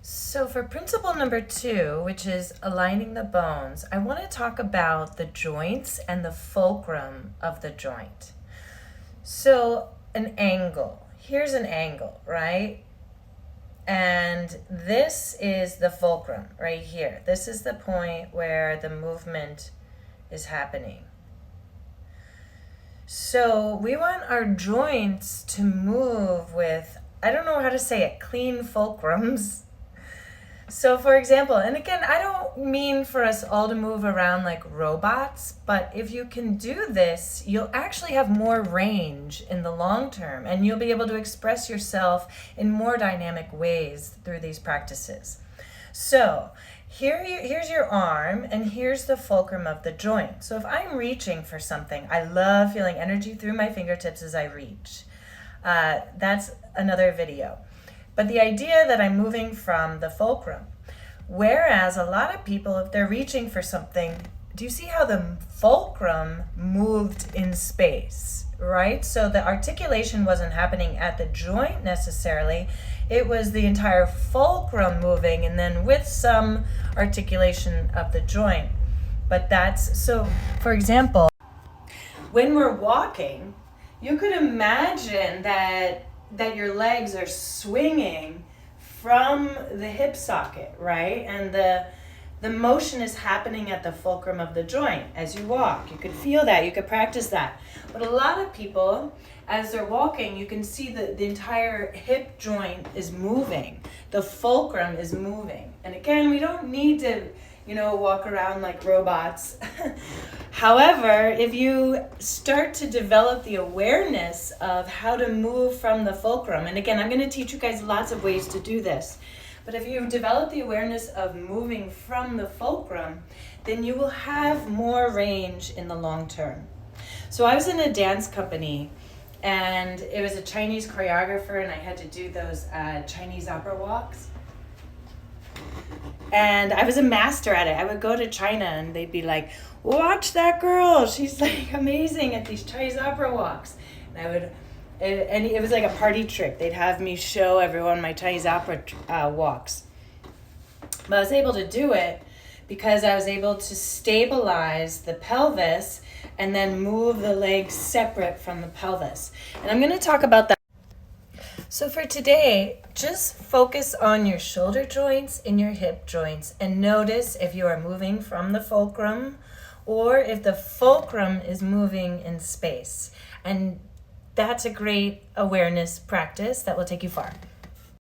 So for principle number 2, which is aligning the bones, I want to talk about the joints and the fulcrum of the joint. So an angle. Here's an angle, right? And this is the fulcrum right here. This is the point where the movement is happening. So we want our joints to move with, I don't know how to say it, clean fulcrums. So for example, and again, I don't mean for us all to move around like robots, but if you can do this, you'll actually have more range in the long term, and you'll be able to express yourself in more dynamic ways through these practices. So here's your arm, and here's the fulcrum of the joint. So if I'm reaching for something, I love feeling energy through my fingertips as I reach. That's another video. But the idea that I'm moving from the fulcrum, whereas a lot of people, if they're reaching for something, do you see how the fulcrum moved in space, right? So the articulation wasn't happening at the joint necessarily. It was the entire fulcrum moving, and then with some articulation of the joint. But that's, so for example, when we're walking, you could imagine that your legs are swinging from the hip socket, right? And the motion is happening at the fulcrum of the joint as you walk. You could feel that, you could practice that. But a lot of people, as they're walking, you can see the entire hip joint is moving. The fulcrum is moving. And again, we don't need to, walk around like robots. However, if you start to develop the awareness of how to move from the fulcrum, and again, I'm going to teach you guys lots of ways to do this, but if you develop the awareness of moving from the fulcrum, then you will have more range in the long term. So I was in a dance company, and it was a Chinese choreographer, and I had to do those Chinese opera walks. And I was a master at it. I would go to China and they'd be like, watch that girl. She's like amazing at these Chinese opera walks. And it was like a party trick. They'd have me show everyone my Chinese opera walks. But I was able to do it because I was able to stabilize the pelvis and then move the legs separate from the pelvis. And I'm going to talk about that. So for today, just focus on your shoulder joints and your hip joints and notice if you are moving from the fulcrum or if the fulcrum is moving in space. And that's a great awareness practice that will take you far.